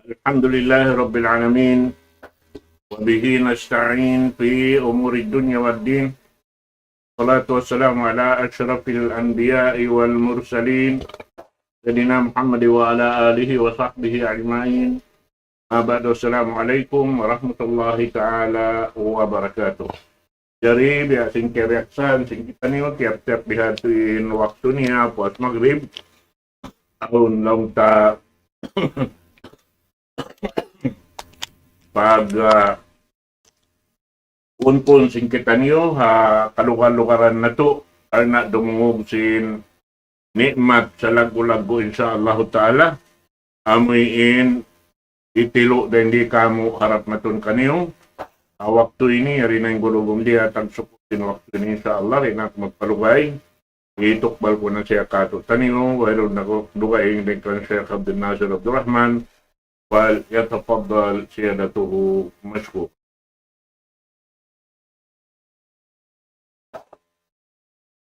الحمد لله رب العالمين وبه نستعين في أمور الدنيا والدين. الصلاة والسلام على أشرف الأنبياء والمرسلين سيدنا محمد وعلى آله وصحبه أجمعين. بعد السلام عليكم ورحمة الله تعالى وبركاته. Jadi biar sing kebiasaan sing kita nih tiap-tiap dihatiin waktunya puas maghrib tahun long ta pag unpun sing kita niyo ha kalugar-lugaran na to na dumungog sin nikmat sa lagu-lagu insyaallah ta'ala amuin itilo din di kamu harap matun kaniyo. Waktu ini hari na yung gulugong dia tagsukutin waktu ini insyaallah rin ako magpalugay itukbal ko na siya kato taniyo wala na ko dugay din kan Sheikh Abdul Nasir Abdul Rahman wal yatafaddal siyadatuhu mashkur.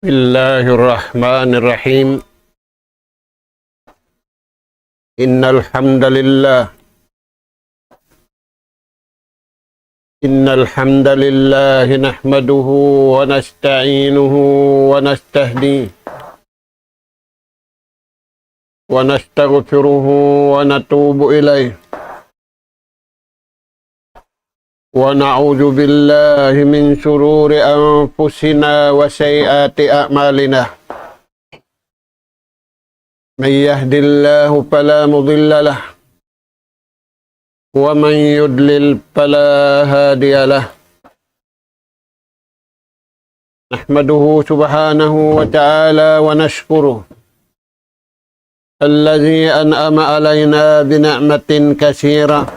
Bismillahirrahmanirrahim. Innal hamdalillah nahmaduhu wa nasta'inuhu wa nastahdihi wa nastaghfiruhu wa natubu ilayh wa na'udzu billahi min shururi anfusina wa sayyiati a'malina. Man yahdihillahu fala mudilla lahu wa man yudlil fala hadiya lahu. Nahmaduhu subhanahu wa ta'ala wa nashkuruhu alladhi an'ama alayna bi ni'matin katsira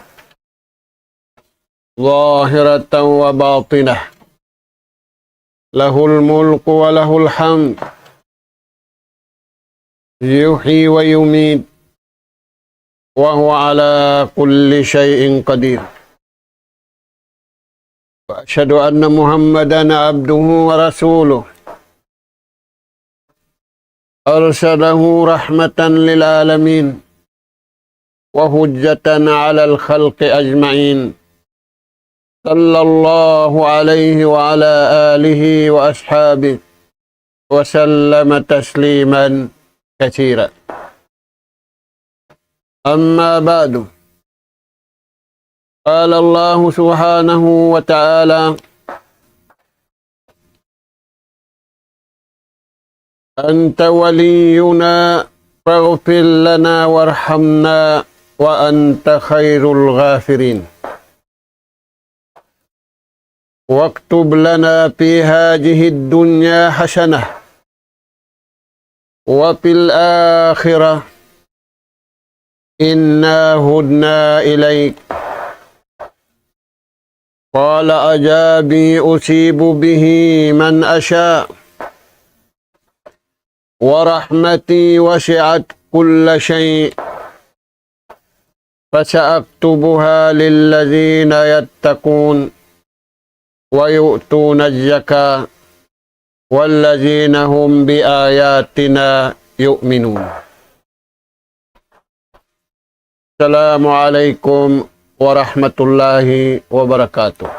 zahiratan wa batinah. Lahul mulku wa lahul hamd yuhyi wa yumiit wa huwa ala kulli syai'in qadir. Wa asyhadu anna Muhammadan abduhu wa rasuluh arsalahu rahmatan lil alamin wa hujjatan 'alal khalqi ajma'in. Sallallahu alaihi wa ala alihi wa ashabihi wa sallama tasliman katsira. Amma ba'du. Qala Allah subhanahu wa ta'ala Anta waliyuna faghfir lana warhamna wa anta khairul ghafirin. Waktub lana fi hadhihi ad-dunya hasanah wa fil akhirah inna hudna ilaik. Qala ajabi usibu bihi man asha wa rahmati wasi'at kulla shay' fasa'aktubuha lilladzina yattaqun wa yu'tuna az-zakata walladzina hum bi ayatina yu'minun. Assalamualaikum warahmatullahi wabarakatuh.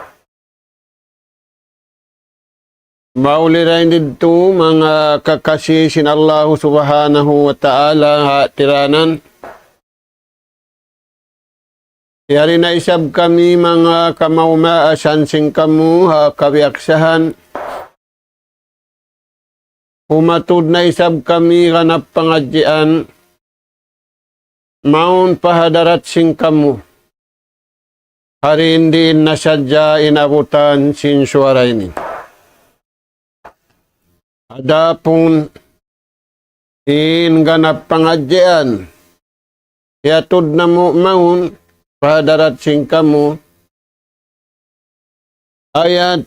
Maulirin dito mga kakasisin Allah subhanahu wa ta'ala tiranan. Yari na isab kami mga kamaumaasan sing kamu kabiaksahan. Humatud na isab kami kanap pangadjian. Maun pahadarat sing kamu. Hari hindi nasadya inabutan sin suara ini. Adapun in ganap pangadjian. Yatud na mo maun pahadarat sing kamu. Ayat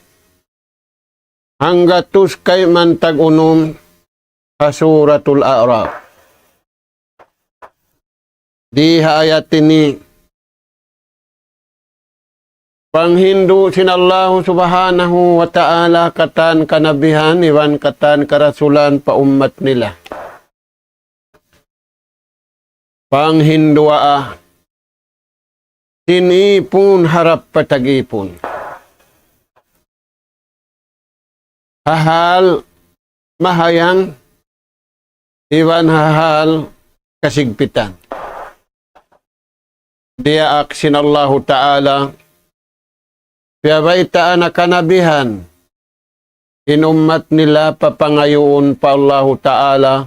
hanggatus kay mantag unum hasuratul A'raf. Di ayat ini panghindu sinallahu subhanahu wa ta'ala katan kanabihan iwan katan karasulan pa ummat nila. Panghindu Sinipon harap patagipon. Hahal mahayang iwan hahal kasigpitan. Diyaak sinallahu ta'ala piyabaitaan na kanabihan inummat nila papangayoon pa Allahu ta'ala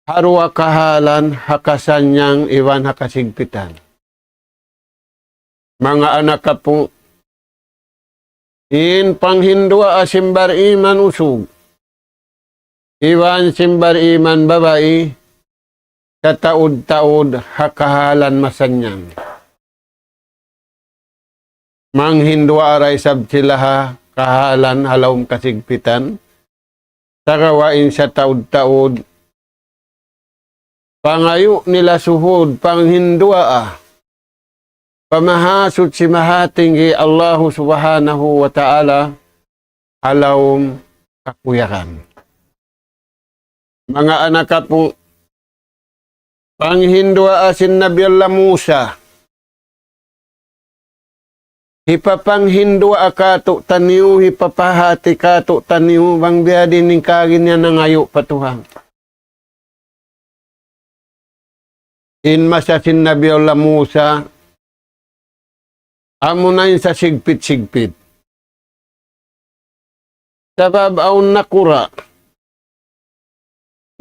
harwa kahalan hakasanyang iwan hakasigpitan. Mga anak ka po, in panghindua asimbar iman usog. Iwan simbar iman babae, sa taod-taod hakahalan masanyang. Manghindua aray sabsilaha kahalan halawm kasigpitan. Sagawain sa taod-taod, pangayo nila suhod, panghindua pamahasud si mahating Allah subhanahu wa ta'ala alawm kakuyakan. Mga anak ka po, panghindua asin Nabi Allah Musa, hipapanghindua akato taniw, hipapahati kato taniw, bang biyadin ning kagin niya nangayo patuhang. In masasin Nabi Allah Musa, amo na yun sa sigpit-sigpit. Sabab aun nakura,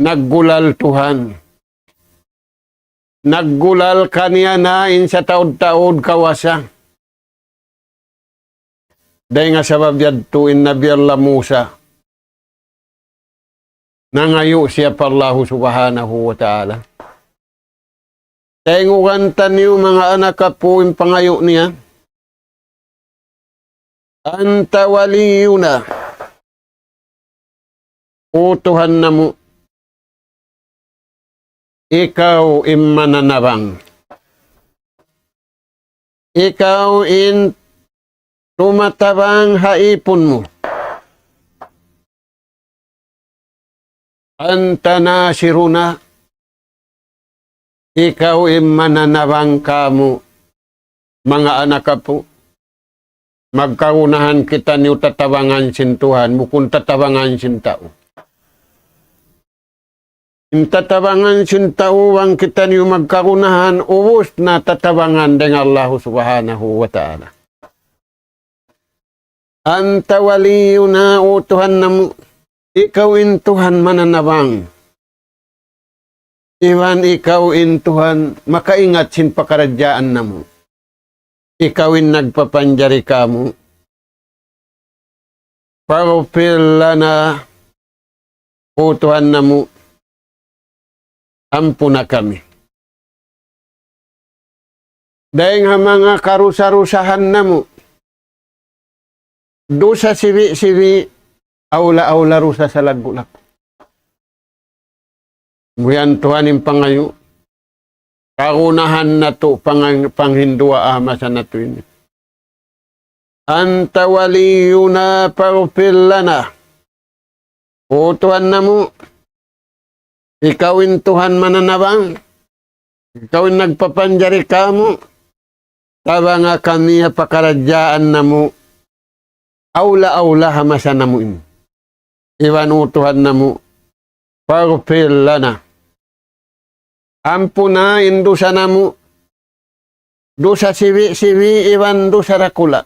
naggulal Tuhan. Naggulal kaniya na in sa taod-taod kawasa. Dahil nga sabab yadtuin Nabi Allah Musa, nangayo siya pa Allah subhanahu wa ta'ala. Tengukan taniyo mga anak ka po yung pangayo niya. Anta waliyuna. O Tuhan na mo, ikaw imananabang. Ikaw in tumatabang haipon mo. Anta nasiruna. Ikaw imananabang kamo. Mga anak ka po. Magkaunahan kita niyo tatabangan sin Tuhan, mukun tatabangan sin tao. In tatabangan sin tao, ang kita niyo magkaunahan, ubos na tatabangan dengan Allah subhanahu wa ta'ala. Anta waliyuna o Tuhan namu, ikaw in Tuhan mananabang. Iwan ikaw in Tuhan, makaingat sin pakaradyaan namu. Ikawin nagpapanjari kamo. Paghfir lana, o Tuhan namu, ampuna kami. Dahil nga mga karusa-rusahan namu, dosa siwi-siwi, aula-aula rusa sa lagulak. Buyan Tuhan yung pangayo. Kaunahan na to panghindua amasa na to ini. Anta waliyuna paghfir lana. O Tuhan namu, ikawin Tuhan mananabang. Ikawin nagpapanjari kamo. Tabanga kami pakaradyaan namu. Aula-aula hamasa namu ini. Iwan o Tuhan namu, paghfir lana. Ampuna in dosa namu, dosa siwi-siwi iwan dosa rakula.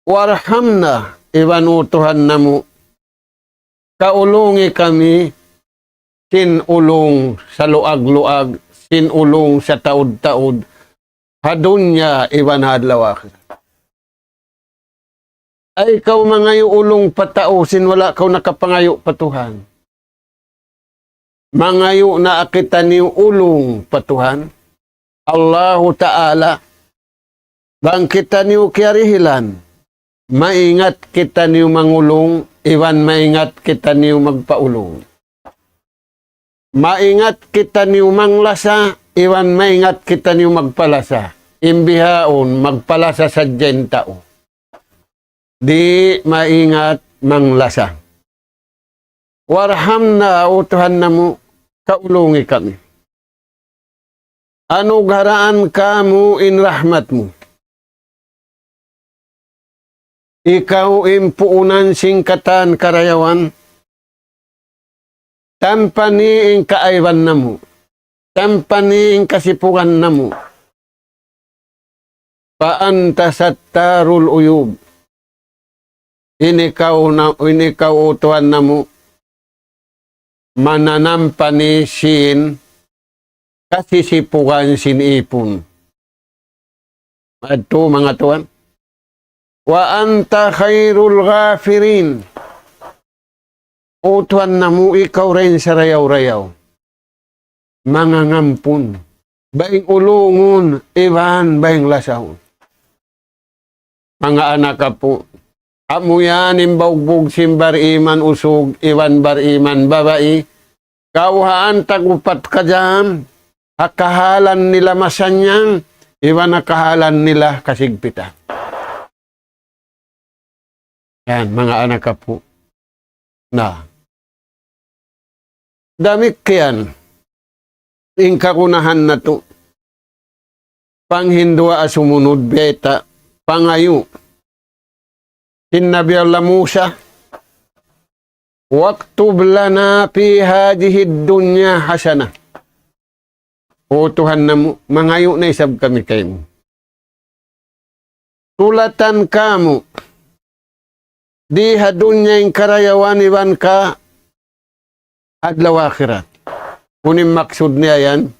Warhamna iwan o Tuhan namu, kaulungi kami, sinulong sa luag-luag, sinulong sa taod-taod, hadunya iwan hadlawak. Ay ikaw mga ulong patao, sinwala kau nakapangayo patuhan. Mangayo na akita niyo ulong patuhan. Allahu Ta'ala. Bang kita niyo kiarihilan. Maingat kita niyo mangulong. Iwan maingat kita niyo magpaulong. Maingat kita niyo manglasa. Iwan maingat kita niyo magpalasa. Imbihaon magpalasa sa tao. Di maingat manglasa. Warhamna o Tuhan namu, kaulungi kami. anugaraan kamo in rahmat mo. Ikaw impuunan singkatan karayawan, tampani ing kaaywan na mo, tampani ing kasipungan na mo, paanta sattarul uyub, inikaw utuan na mo, mananampani sin, kasisipukan sinipon. Ito mga tuwan. Wa anta khairul ghafirin. Utuan na mo, ikaw rin sa rayaw-rayaw. Mga ngampun. Baing ulungon, iwan, baing lasaw. Mga anak ka po. Amo yan, imbaugbog simbar iman usog, iwan bar iman babae. Kauhaan tagupat ka dyan. Hakahalan nila masanyang, iwan nakahalan nila kasigpitan. Yan, mga anak ka po. Na. Damit kayan. Ingkakunahan na to. Panghindwa sumunod beta. Pangayo. Sinabi Allah Musa. Waktub lana fi hadihid dunya hasana. O Tuhan na mo, mangayo na isab kami kayo. Tulatan kamu. Di hadunya yung karayawan iwan ka adlaw akhirat. Kunin maksud niya yan.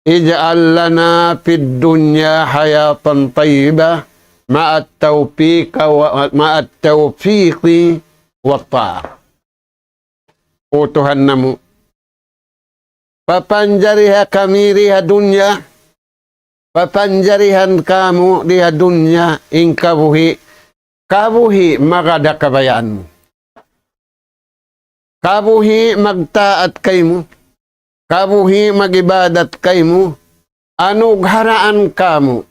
Ija'al lana fid dunya hayatan tayyiba ma'at tawfiqi wa ta'ah. O Tuhan na mo, papanjariha kami riha dunya, papanjarihan kamu riha dunya ing kabuhi, kabuhi magada kabayaan mo. Kabuhi magtaat kay mo, kabuhi magibadat kay mo, anugharaan kamo,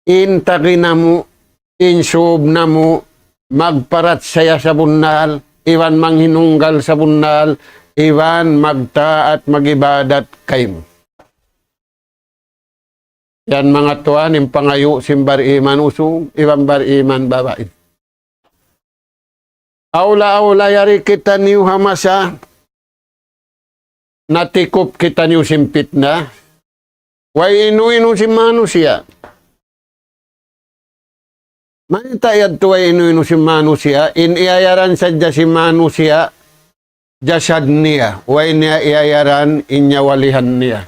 intagi na mo, insub na mo, magparat saya sa bunal, iwan manghinunggal sa bunal, iwan magtaat magibadat kay mo. Yan mga tuan, yung pangayo simbar iman usong, iwan bar iman babae. Aula-aula yari kita niyo hamasa, natikop kita niyo simpit na, way inu-inu si manusia. Manitayad to way inu-inu si manusia, iniayaran sadya si manusia, jasad niya, way niya iayaran, inyawalihan niya.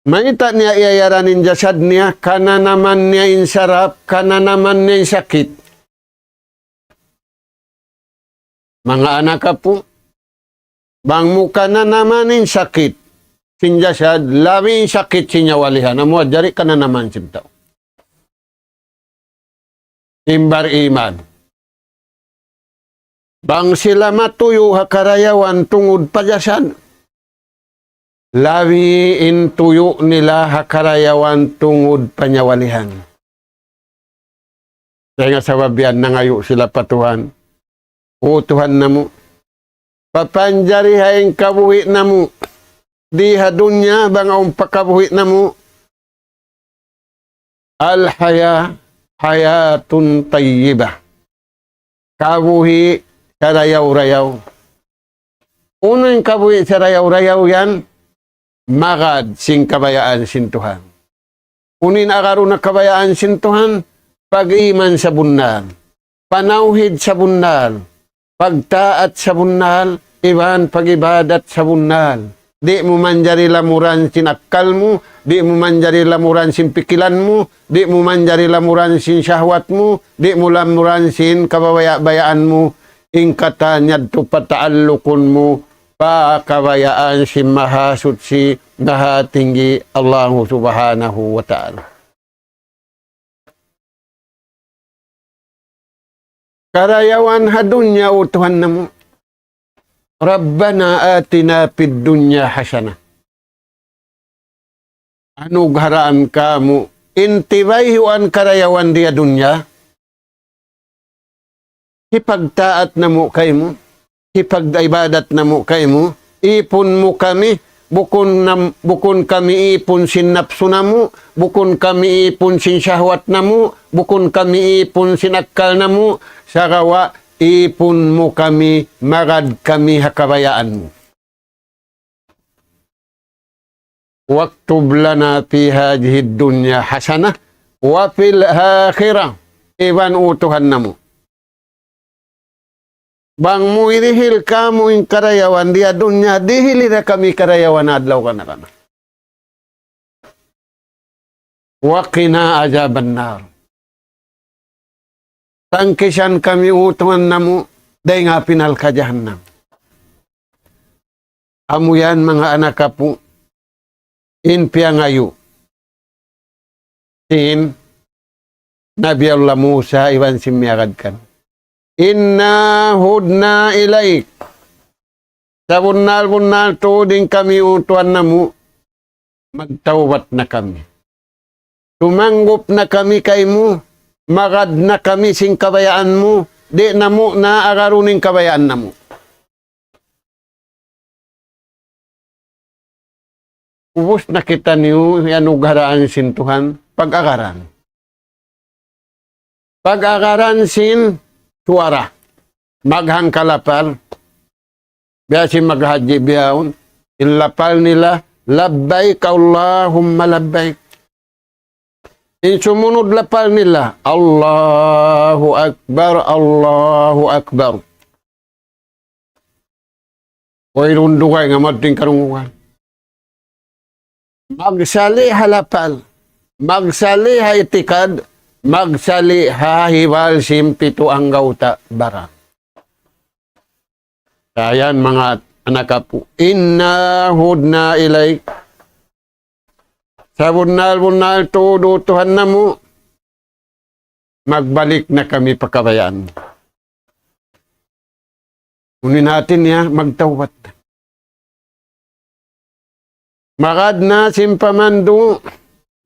Manita niya iayaranin jasad niya, kana naman niya insarap, kana naman niya sakit. Mga anak ka po, bang muka na naman in sakit, sin jasad, labi sakit sinyawalihan, amo jari kana naman sintaw. Imbar iman. Bang sila matuyo hakarayawan tungod pajasan, labi intuyo nila hakarayawan tungod panyawalihan. Kaya nga sa wabian na ngayo sila patuhan. O Tuhan na mo, papanjari hayang kabuhi na mo, di hadunya bangaong pakabuhi na mo, al-haya, hayatun tayyibah. Kabuhi sa rayaw-rayaw. Unang kabuhi sa rayaw-rayaw yan, magad sing kabayaan sin Tuhan. Unin akaroon na kabayaan sin Tuhan, pag-iman sa bunal, panauhid sa bunal, pagtaat sa bunal, iban pag-ibadat sa bunal. Di mo manjari lamuran sin akal mo, di mo manjari lamuran sin pikilan mo, di mo manjari lamuran sin syahwat mo, di mo lamuran sin kababaya-bayaan mo, ingkata nyadto pataalukon mo, pakabayaan si mahasud si nahatinggi Allah subhanahu wa ta'ala. Karayawan hadunya o Tuhan na mo, Rabbana atina fid dunya hasana. Anugharaan ka mo, intibayhuan karayawan dia dunya, ipagtaat na mo kay mo, ipag-ibadat na mo kay mo, ipon mo kami, bukon kami ipon sin napso na mo, bukon kami ipon sin syahwat na mo, bukon kami ipon sin akkal na mo, sarawa ipon mo kami, marad kami hakabayaan mo. Waktub lana fi hadhihi dunya hasanah wa fil akhirah iban utuhan na mo. Bang mo irihil ka mo yung karayawan dia dunya, dihili na kami karayawan adlaw ka na kana. Wa qina azaban nar. Tangkisan kami utuhan na mo, day nga pinal ka jahannam. Amo yan mga anak ka po, in piangayu. Sin Nabi Allah Musa iwan simyagad kan. Inna hudna ilaik. Sa bunal tuding kami utuan na mo, magtawbat na kami. Tumanggop na kami kay mo, magad na kami sing kabayaan mo, di na mo na agaruning kabayaan na mo. Ubus na kita niyo yan ugaraan sin Tuhan, pag-agaran. Pag-agaran sin suara, maghang kalapal, biasi maghaji biyaon, inlapal nila, labbaik Allahumma labbaik. In sumunod lapal nila, Allahu Akbar, Allahu Akbar. Oy rundukay nga mating karunguhan. Magsali halapal, magsali haitikad, magsali hahibal simpito ang gauta bara. Ayan mga anak po, inna hudna ilaik. Sa bunal todo Tuhan na mo, magbalik na kami pakabayaan. Unin natin ya, magtawbat. Magad na simpamandu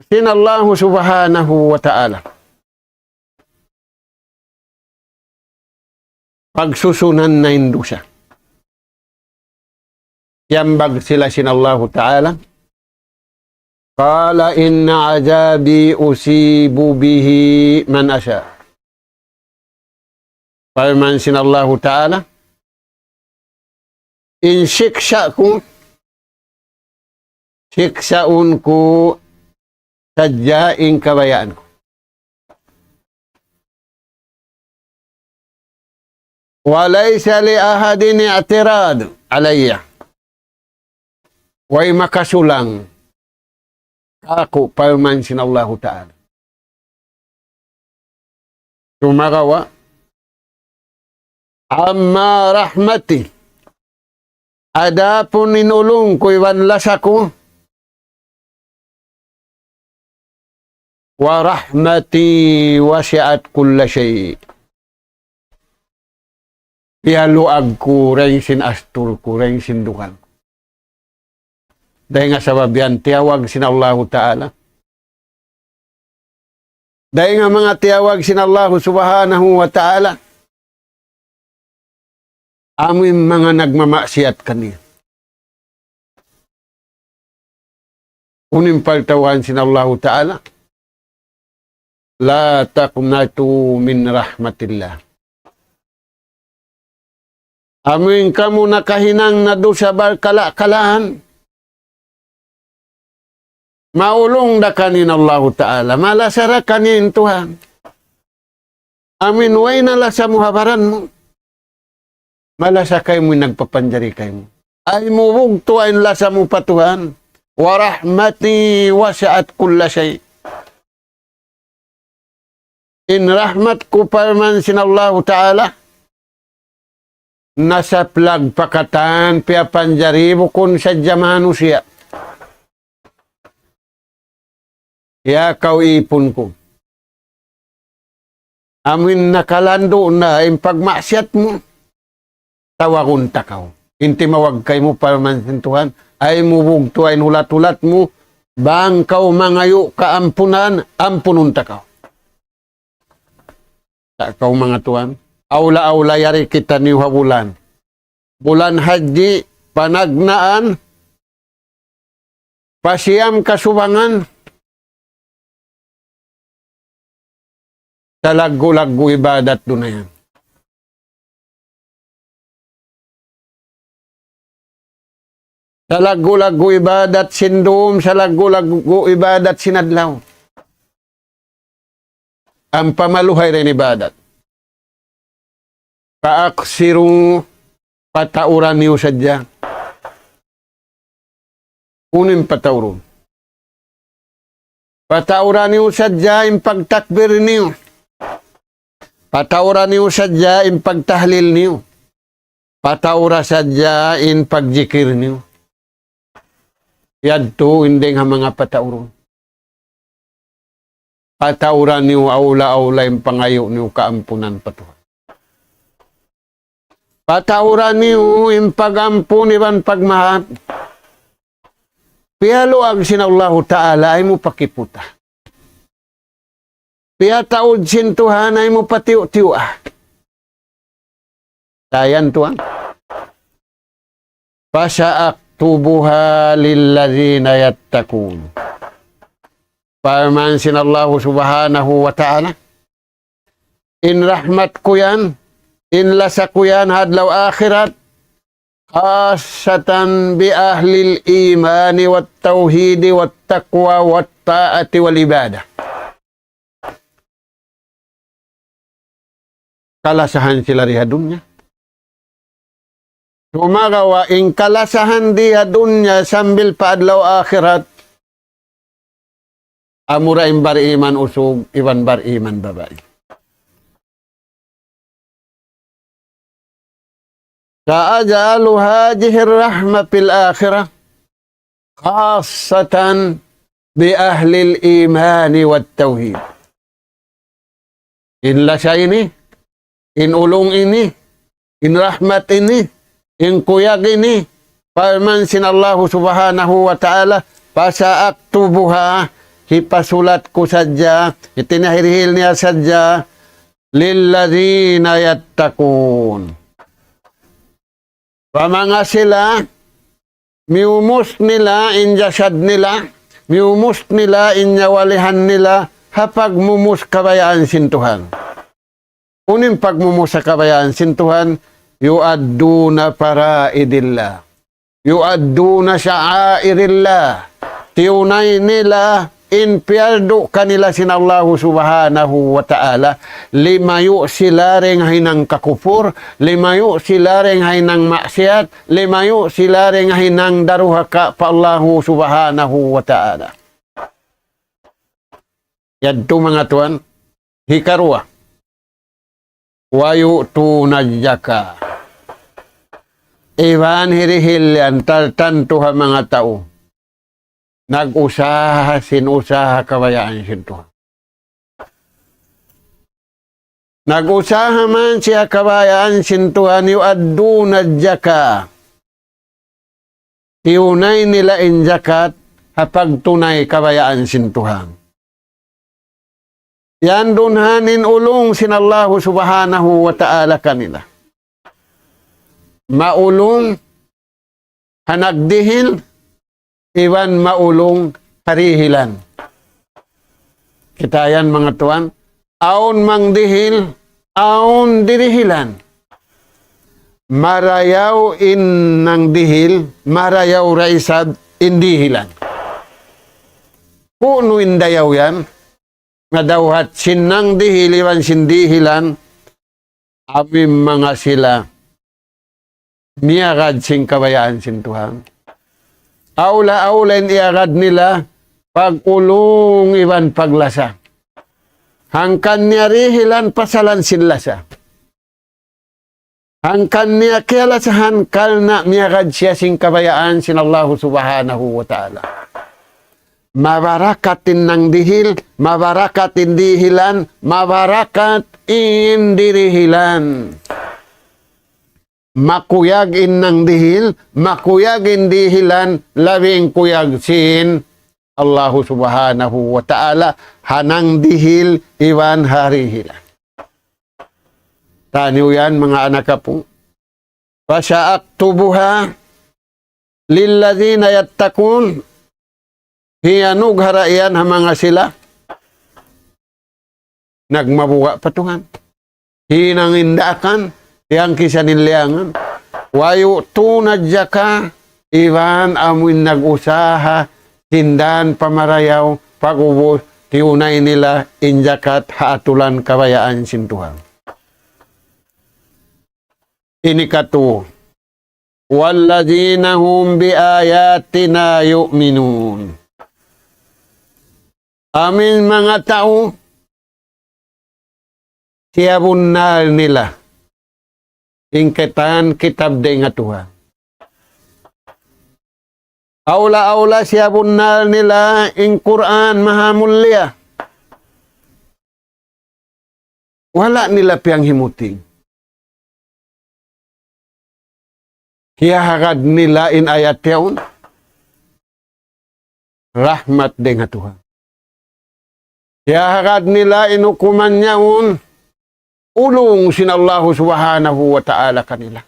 sin Allah subhanahu wa ta'ala. Pagsusunan na indo siya. Yambag sila sin Allah ta'ala. Qala inna azabi usibu bihi man asya. Firman sin Allah ta'ala. In siksa'ku siksaun ko sadyaing kabayaan ko. Walaysa li ahadin i'tirad alayya. Way makasulang ako palman sin Allah Ta'ala. Tumagawa amma rahmati. Adapun inulong ko iwan lasako. Wa rahmati wasi'at kulla shay. Pialuag ko ring sin astur ko ring sin dukan. Dahil nga sababian tiyawag sin Allah Ta'ala. Dahil nga mga tiyawag sin Allah Subhanahu wa Ta'ala. Amin mga nagmamaksiat kaniya. Unim paltawan sin Allah Ta'ala. La taqnatu min rahmatillah. Amin kamu nakahinang na do sa barkala-kalahan. Maulong da kanin Allah Ta'ala. Malasara kanin Tuhan. Amin way nalasa mo habaran mo. Malasa kayo mo nagpapanjari kayo mo. Ay mo bugto ay lasa mo pa Tuhan. Wa rahmati wasi'at kulla shay. In rahmat ko parman sin Allah Ta'ala. Nasa plag pakatan pia panjari bukun sa manusia. Ya kau ipon ko. Amin nakalando na yung pagmasyat mo. Tawagon takaw. Inti mawag kay mo parman sin Tuhan. Ay mubugto ay nulat-ulat mo. Bang kau mangayo kaampunan, ampunun takaw. Kau mga Tuhan, aula-aula yari kita ni bulan. Bulan haji, panagnaan, pasiyam kasubangan, sa lagu-lagu ibadat doon na yan. Sa lagu-lagu ibadat sindum, sa lagu-lagu ibadat sinadlaw. Ang pamaluhay rin ibadat. Paaksiru patauran niyo sadya. Kunin patauron. Patauran niyo sadya yung pagtakbir niyo. Patauran niyo sadya yung pagtahlil niyo. Pataura sadya yung pagjikir niyo. Yadto hindi nga mga patauron. Patauran niyo aula-aula yung pangayo niyo kaampunan patuhan. Patauran niyo yung pag-ampun iban pagmahat. Piyalo ang sinallahu ta'ala ay mo pakiputa. Piyataod sintuhan ay mo patiw-tiw Tayan tuan. Pasa'aktubuha lillazina yattakun. Paman sinallahu subhanahu wa ta'ala. In rahmat ko yan, in lasa ko yan hadlaw akhirat, khasatan bi ahlil imani wat tauhidi wat taqwa wat ta'ati wal ibadah. Kalasahan sila riha dunya. Sumagawa in kalasahan diha dunya sambil paadlaw akhirat, amura imbar iman usog, iban bar iman babae. Sa'ajalu hajihir rahma fil akhirah khasatan bi ahlil imani wat tauhid. In lasa ini, in ulong ini, in rahmat ini, in kuyag ini, paman sinallahu subhanahu wa ta'ala, pasa'aktubuha, hipasulat ko sadya, itinahirihil niya sadya, lillazina yattakun. Pamanga sila, miumus nila, injasad nila, miumus nila, inyawalihan nila, hapag mumus kabayaan sintuhan. Unin pagmumus sa kabayaan sintuhan, yu'adduna faraidillah. Yu'adduna sya'airillah. Tiunay nila, inpiyardo kanila sinallahu subhanahu wa ta'ala. Limayo sila ring hinang kakupur, limayo sila ring hinang maksiat, limayo sila ring hinang daruhaka pa Allahu subhanahu wa ta'ala. Yadto mga tuan, hikarwa. Wayu tu najaka. Iwan hirihil yan, tantuha mga tao. Nag-usaha, sinusaha, kabayaan sintuha. Nag-usaha man siya kabayaan sintuhan, yu'addu najaka. Tiunay nila in zakat, hapag tunay kabayaan sintuhan. Yan dunhanin ulong sinallahu subhanahu wa ta'ala kanila. Maulong, hanagdihil, iwan maulong, parihilan. Kita yan mga tuan, aon mangdihil, aon dirihilan. Marayaw in nang dihil, marayaw raisad, indihilan. Puno indayaw yan, nga dawhat sinang dihiliwan sindihilan, amim mga sila, miyagad sing kabayaan sintuhan. Aula-aulain iagad nila, pag-ulong iwan paglasa. Hangkan niya rihilan pasalan sinlasa. Hangkan niya kialasahan kal na miyagad siya sing kabayaan sinallahu subhanahu wa ta'ala. Mabarakatin ng dihil, mabarakat indihilan, mabarakat indirihilan. Makuyag in ng dihil, makuyag indihilan, labing kuyag sin Allahu subhanahu wa ta'ala, hanang dihil, iwan harihilan. Taniw yan mga anak po. Pasa'aktubuha, lilladzina yattakun hiyanug haraian ha mga sila nagmabuga patuhan hinang indakan yang kisa niliangan wayu tunad jaka iwan amuin nag-usaha tindan pamarayaw pagubos tiunay nila injakat haatulan kabayaan sintuhan. Ini katu walladzina hum bi ayatina yu'minun. Amin mga tao siyabun na nila ingketan kitab de nga Tuhan. Aula-aula siyabun na nila ing Quran mahamulya. Wala nila piyang himuting. Hiyahagad nila in ayat yaun. Rahmat de nga Tuhan. Hiyahagad nila in hukuman yaun. Ulong sinallahu subhanahu wa ta'ala kanila.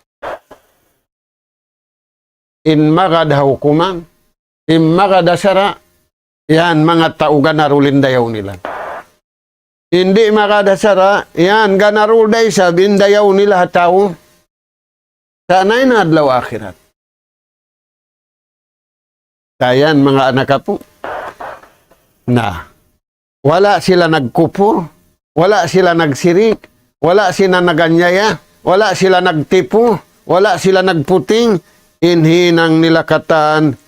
In magada hukuman, in magada sara, yan mga tao ganarulin dayaw nila. Hindi magada sara, yan ganarul day sabin dayaw nila tao. Sana'y na adlaw akhirat. Kayan mga anak po, na wala sila nagkupur, wala sila nagsirik, wala sila naganyaya, wala sila nagtipu, wala sila nagputing, inhinang nilakatan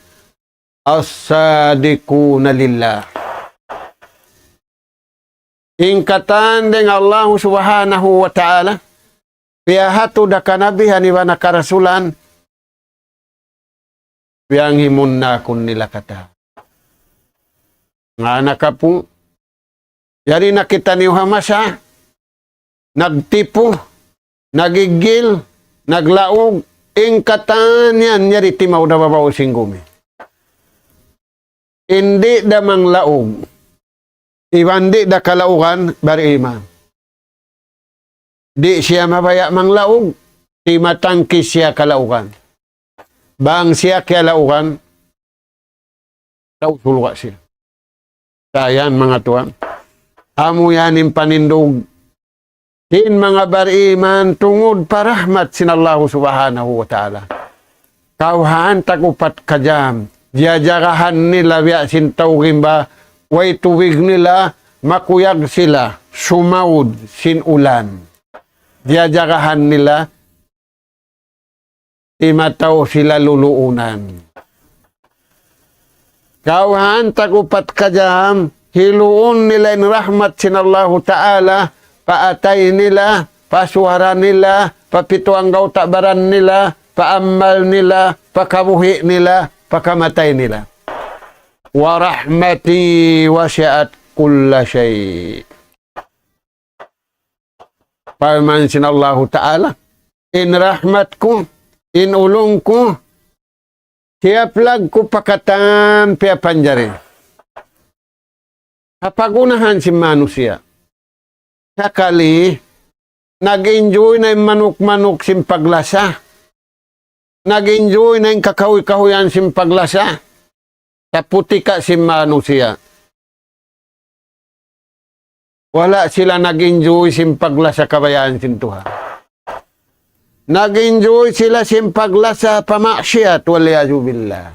as-sadiquna lillah. Ingkatan deng Allah subhanahu wa ta'ala piyahatu da kanabihan iwa nakarasulan piyang himun na kun nilakata. Nga anak po, yari nakita niyo hamasa, nagtipu, nagigil, naglaog, ingkatan yan yari timaw na babaw singgumi. Hindi da manglaog. Iwan di da kalaugan bari iman. Di siya mabaya manglaog. Di matangkis siya kalaugan. Bang siya kalaugan, sulwa siya. Sayan mga tuwang. Amo yanin panindog. Din mga bariman tungod parahmat sinallahu subhanahu wa ta'ala. Kauhan tagupat kajam. Diajarahan nila biya sintawin ba. Way tuwig nila makuyag sila. Sumawud sin ulan. Diajarahan nila. Imataw sila luluunan. Kauhan tagupat kajam. Hiluun nila in rahmat sinallahu ta'ala. Paatay nila, pasuara nila, papituanggaw takbaran nila, paamal nila, pakabuhi nila, pakamatay nila. Wa rahmati wasi'at kulla syai. Paman sinallahu ta'ala, in rahmatku, in ulungku, siap lag ku pakatan pia panjari. Kapagunahan si manusia. Sakali, nag-enjoy na yung manok-manok simpaglasa. Nag-enjoy na yung kakahoy-kahoyan simpaglasa. Taputi ka si manusia. Wala sila nag-enjoy simpaglasa kabayaan sintuha. Nag-enjoy sila simpaglasa pamaksiyat waliyazu billah.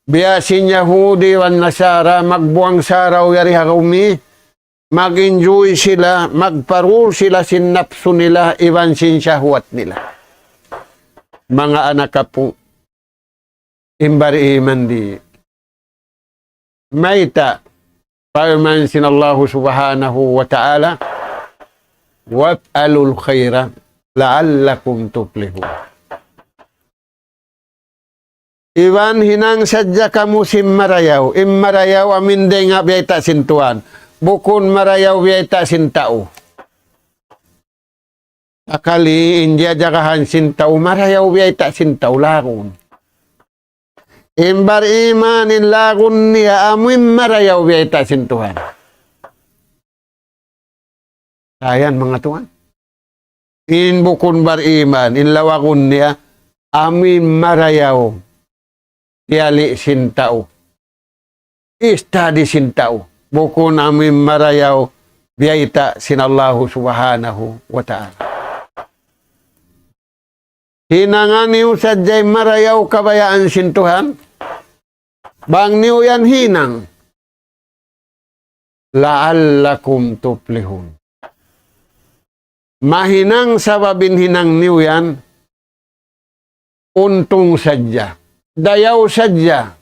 Biyasin Yahudi wan Nasara magbuang saraw yari hakumi. Mag-enjoy sila, magparul sila sin napso nila, iwan sin syahwat nila. Mga anak po, imbari iman di. Maita, paman sinallahu subhanahu wa ta'ala, waf'alul khaira, la'allakum tuflihun. Iwan hinang sadya kamu simmarayaw, immarayaw aminde nga biyayta sintuan. Bukun marayaw biyayta sintao. Akali India jagahan sintao marayaw biyayta sintao lagun. Imbar iman in lagun niya amuin marayaw biyayta sintuhan. Ayan mga tuan. In bukun bar iman in lawagun niya amuin marayaw tiali sintao. Istadi sintao. Buko namin marayaw biyayta sinallahu subhanahu wa ta'ala. Hinangan niyo sadyay marayaw kabayaan sintuhan. Bang niyo yan hinang. La'allakum tuflihun. Mahinang sababin hinang niyo yan. Untong sadya. Dayaw sadya.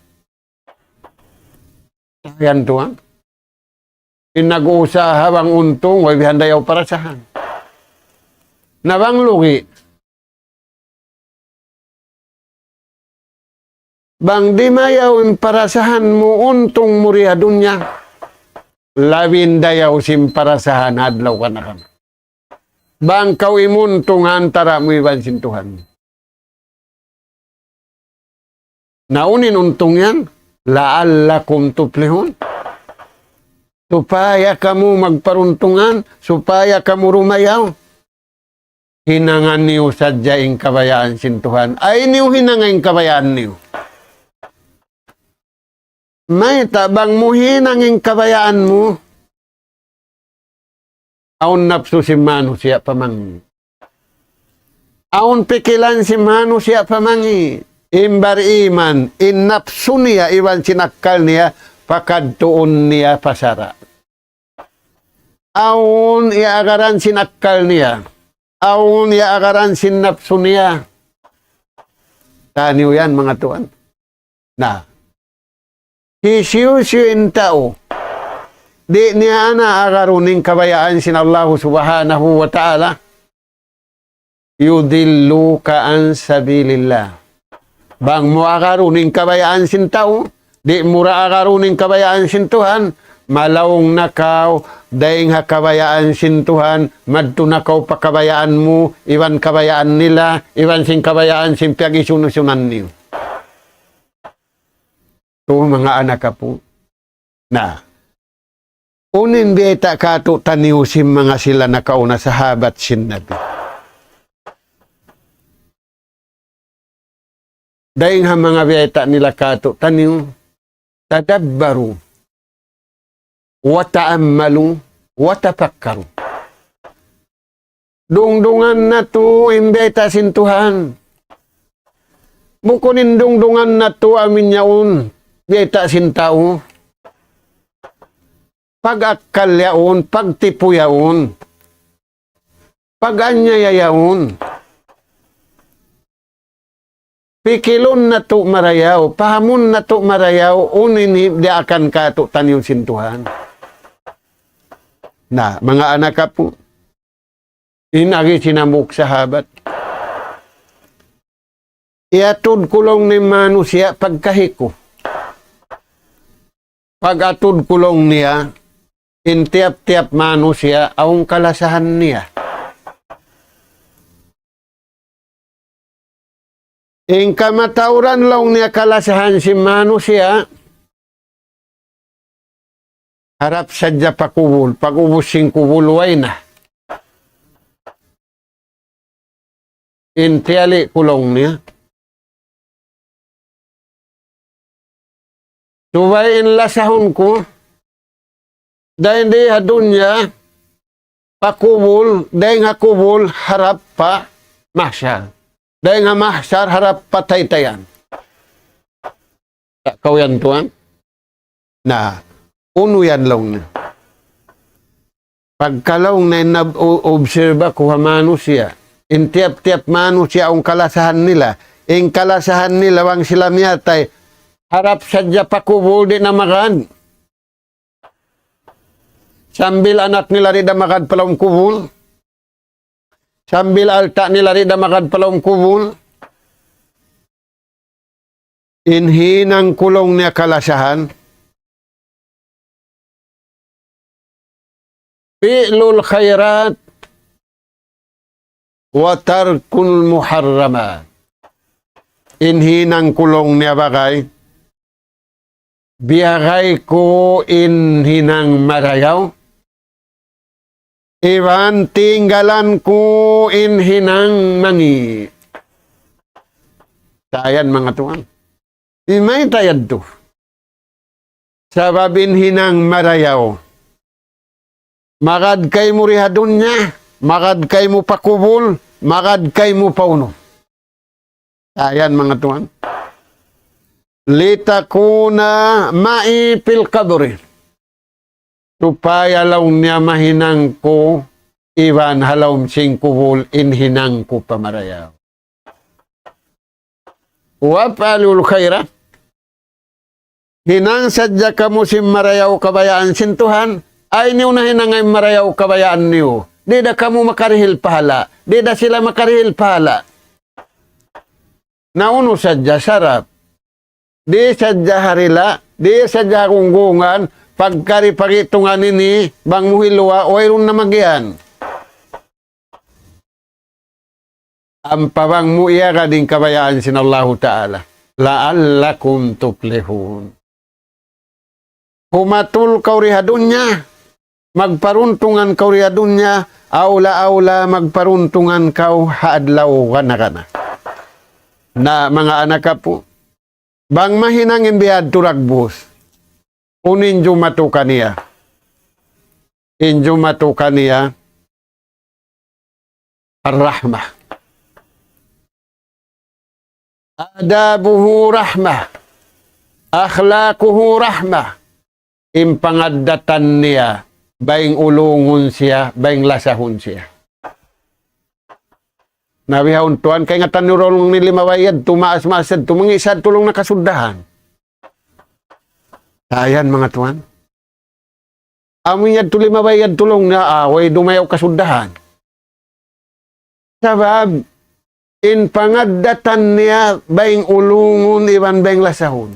Yan tuwan. Pinag-uusaha bang untong, way dayaw parasahan. Nabang lugi. Bang di mayaw yung parasahan mo untong muriha dunya. Labin dayaw sim parasahan adlaw ka na ka. Bang kaw imuntong antara mo iban sintuhan. Naunin untong yan. La'allakum tuflihun. Supaya kamu magparuntungan, supaya kamu rumayaw. Hinangan niyo sadyaing kabayaan sintuhan. Ay niyo hinangan kabayaan niyo. May tabang mo hinangin kabayaan mo. Aun napso si Manu siya pamangi. Aun pikilan si Manu siya pamangi. Imbar iman, innapso niya, iwan sinakal niya, pakadtuon niya pasara. Aun iaagaran sinakal niya. Aun iaagaran sinapso niya. Taniw yan mga tuan. Na, hisiyo-siyo tao. Di niya na agaruning kabayaan sinallahu subhanahu wa ta'ala. Yudillu ka'an sabilillah. Bang mo agaruning kabayaan sin tao, di mura agaruning kabayaan sin Tuhan, malawong nakaw, daing ha kabayaan sin Tuhan, madto nakaw pa kabayaan mo, iwan kabayaan nila, iwan sin kabayaan sin piyag-isunusunan niyo. Ito mga anak ka po, na, unin beta kato taniw sin mga sila nakauna sahabat sin Nabi. Dahil nga mga biyeta nila kato, taniw, tadabbaru, wa ta'ammalu, wa tafakkaru. Dungdungan na to, imbeta sintuhan. Bukunin dungdungan na to, amin yaon, biyeta sintao. Pag-akal yaon, pagtipo yaon, pag-anya yaon. Pikilon na to marayaw, pahamon na to marayaw, unini di akan ka to taniw sintuhan. Na, mga anak ka po, inagi sinamuk sahabat. Iatod kulong ni manusia pagkahiko. Pag-atod kulong niya, intiap-tiap manusia, aung kalasahan niya. Ing kamatauran lang niya kalasahan si manusia, harap sadya pakubul, pag-ubos sing kubuluay na. Intiali kulong niya. Subayin lasahon ko, dahil di hadunya, pakubul, dahil nga kubul, harap pa, mahsyar. Dahil nga mahsyar, harap pa taytayan. Kau yan tuan? Na, uno yan lang na. Pagkalaw na na-observa ko hamano siya, intiap-tiap mano siya ang kalasahan nila, ing kalasahan nila wang sila miyatay, harap sadya pakubul di na makan. Sambil anak nila rin na makan palang kubul. Sambil alta nila rin na makan palang kubul. Inhinang kulong niya kalasahan. Fi'lul khairat wa tarkul muharramat. Inhinang kulong niya bagay. Biyagay ko inhinang marayaw. Iwan tinggalan ko inhinang mangi. Tayan mga tuan. Imay tayad to. Sababin hinang marayaw. Magad kay mo rihadon niya. Magad kay mo pakubol. Magad kay mo pauno. Ayan mga tuan. Litakuna maipil kaburi. Supaya law niya mahinang ko. Iwan halawm sing kubol inhinang ko pamarayaw. Wapalul khaira. Hinang sadya ka mo si marayaw kabayaan sintuhan, ay niyo na hinangay marayaw kabayaan niyo. Di da ka mo makarihil pahala. Di da sila makarihil pahala. Nauno sadya sarap. Di sadya harila. Di sadya kunggungan. Pagkari pagitungan ini, bang muhilwa, oirun na magian. Ang pabang mo iya ka din kabayaan sinallahu ta'ala. La'allakum tuflihun. Humatul kaurihadun niya. Magparuntungan kaurihadun niya. Aula-aula magparuntungan kau haadlaw kana-kana. Na mga anak ka po. Bang mahinang imbihad turagbus. Unin jumatukan niya. Injumatukan niya. Ar-rahmah. Adabuhu rahmah. Akhlaquhu rahmah. Impangadatan niya. Baing ulungun siya. Baing lasahun siya. Nabihawon tuan. Kaya nga tanurolong ni limawayad. Tumaas-masad. Tumangisad tulong na kasudahan. Ayan mga tuan. Amin yan tulimawayad tulong na away. Dumayaw kasudahan. Sabab. In pangadatan niya, baing ulungun, iwan baing lasahon.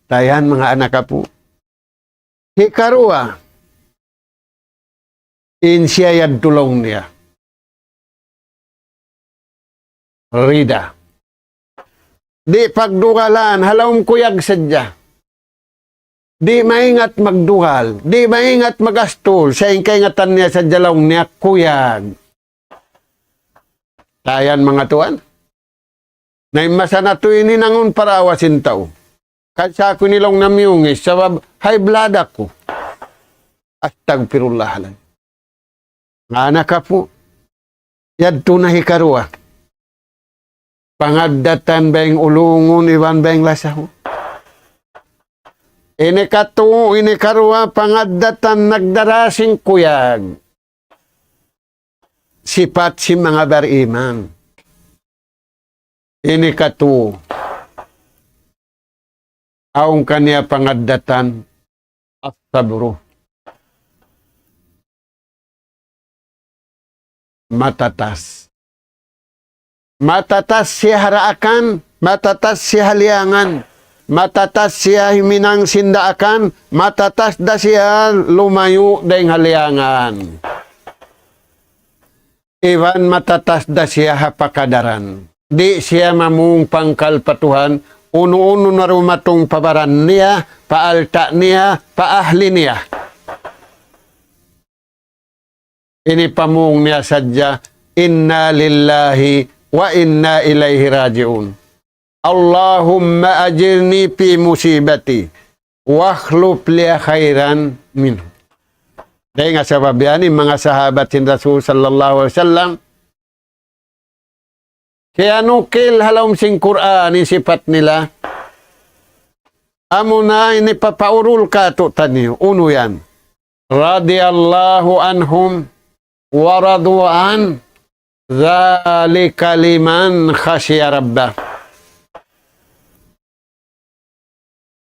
Tayan mga anak ka po. Hikarua, in siya yan tulong niya. Rida. Di pagdugalan, halawm kuyag sadya. Di maingat magdugal, di maingat magastol, sa ingkay-ingatan niya sa jalawng niya, kuyag. Tayan mga tuan. Na masana to ini nangun para awasin tao. Kasi ako nilang namiyungis, sabab high blood ako. Astagfirullah lang. Nga anak ka po, yadto na hikarua. Pangadatan baing ulungun, iwan baing lasaho. Ini katu, ini karua, pangadatan nagdarasing kuyag. Sifat si mga beriman. Ini katu. Aung kanya pangadatan as-sabru. Matatas. Matatas siya haraakan, matatas siya haliangan, matatas siya himinang sindaakan, matatas da siya lumayo dahing haliangan. Iwan matatas da siya hapakadaran. Di siya mamung pangkalpatuhan, uno-uno na rumatong pabaran niya, paalta niya, paahli niya. Ini pamung niya sadya, inna lillahi wa inna ilaihi raji'un. Allahumma ajirni fi musibati, wa akhluf li khairan minhu. Dahil nga sabab yan, mga sahabat sin Rasul sallallahu alaihi wasallam, kaya nukil halawm sing Quran, yung sifat nila, amo na inipapaurul ka to taniyo. Uno yan. Radiyallahu anhum wa radu'an zalika liman khasya rabbah.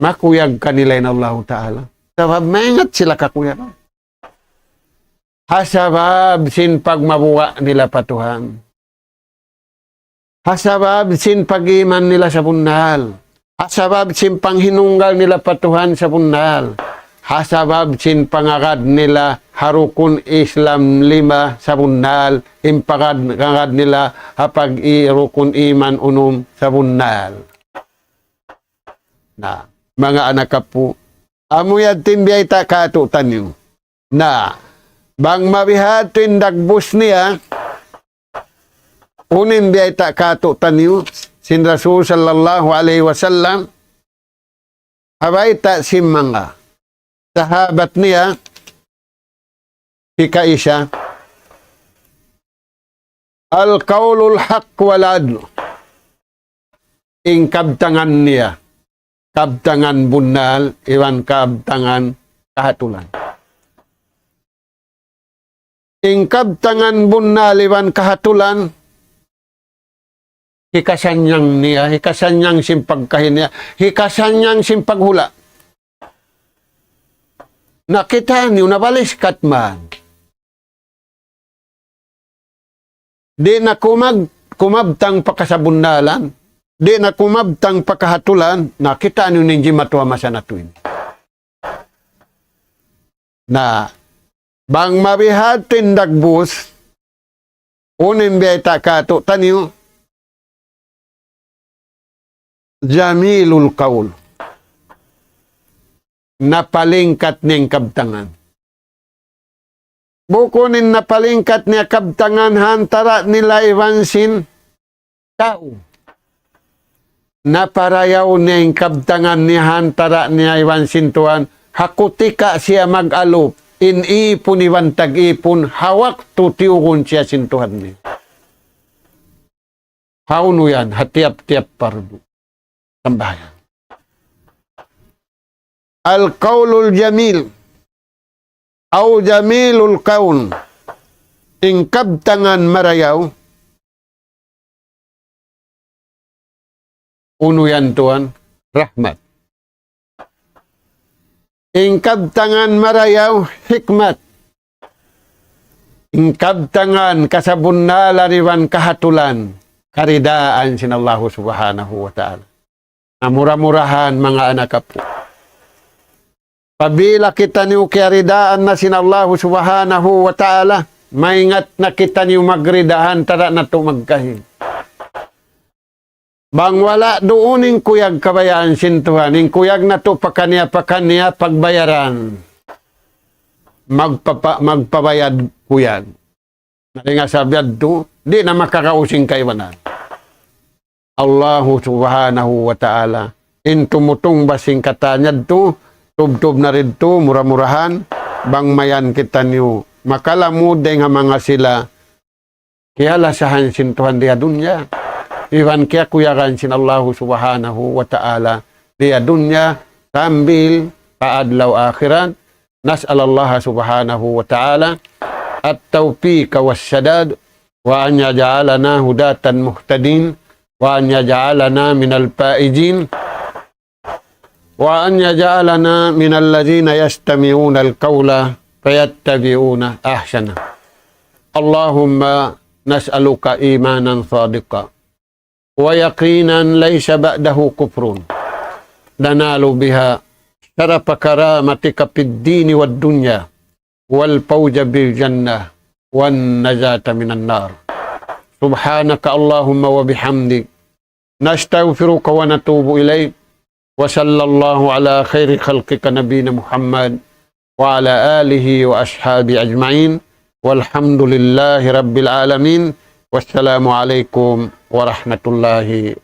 Makuyag kanila in Allah Ta'ala. Sabab maingat sila kakuyag. Hasabab sin pagmabuwa nila patuhan. Hasabab sin pag-iman nila sa bundal. Hasabab sin panghinunggal nila patuhan sa bundal. Hasabab sin pangagad nila harukun Islam 5 sa bundal. Impagad nila hapag irukun iman unum sa bundal. Na, mga anak ka po, amuyad timbiyay ta katutan nyo. Na, bang mabihat tindagbus niya, unin biyay ta katutan nyo, sin Rasul sallallahu alaihi wasallam, habay ta si mga sahabat niya, hika isya, al-qaulul haq wal adl, ing kabtangan niya, kabtangan bunal, iwan kabtangan kahatulan. Ing kabtangan bunal, iwan kahatulan, hikasanyang niya, hikasanyang simpagkahin niya, hikasanyang simpaghula. Nakita niyo, nabalis katman. Di na kumabtang pakasabundalan, di na kumabtang pakahatulan, nakita niyo ninji matuwa masanatuin. Na, bang mabihad tindagbus, unin beta kato, taniyo, jamilul kaul, napalingkat niyang kabtangan. Bukunin napalingkat niya kabtangan, hantara nila iwansin tao. Naparayaw niyang kabtangan niya, hantara niya iwansin tuan, hakutika siya mag-alop, inipon iwan tag-ipon, hawak tutiukon siya sintuhan niya. Hauno yan, hatiap-tiap pardo. Tambayan. Al-qaulul jamil, au jamilul kaun, ing kabtangan marayaw, uno yan tuan, rahmat. Ing kabtangan marayaw, hikmat. Ing kabtangan kasabunnalan iwan kahatulan, karidaan sinallahu subhanahu wa ta'ala. Murah-murahan mga anak po. Pabila kita niyo karidaan na sinallahu subhanahu wa ta'ala, maingat na kita niyo magridahan, tara na ito magkahin. Bang wala dooning kuyag kabayaan sintuhan, ing kuyag na ito pakanya pagbayaran, magpabayad kuyag. Nga sabiad ito, di na makakausing kaiwanan. Allahu subhanahu wa ta'ala, in tumutong basing katanyad to, tub-tub na rin to, murah-murahan, bang mayan kita niyo, makalamuday nga mga sila, kaya lasahan sintuhan diya dunya, iwan kaya kuyakan sin Allahu subhanahu wa ta'ala, diya dunya, sambil paadlaw akhiran, nas'alallaha subhanahu wa ta'ala, at tawfiq wa syadad, wa an yaj'alana hudatan muhtadin, wa an yaj'alana minal faizin, wa an yaj'alana minal ladzina yastami'una al-qawla fayattabi'una ahsana. Allahumma nas'aluka imanan sadiqa wa yaqinan laysa ba'dahu kufrun nanalu biha syarafa karamatika fid dini wad dunya wal fawza bil jannah wan najata minan nar. Subhanaka Allahumma wa bihamdik nastaghfiruka wa natubu ilaik. Wa sallallahu ala khairi khalqika nabiyina Muhammad wa ala alihi wa ashabi ajma'in. Walhamdulillahi rabbil alamin. Wassalamu alaikum warahmatullahi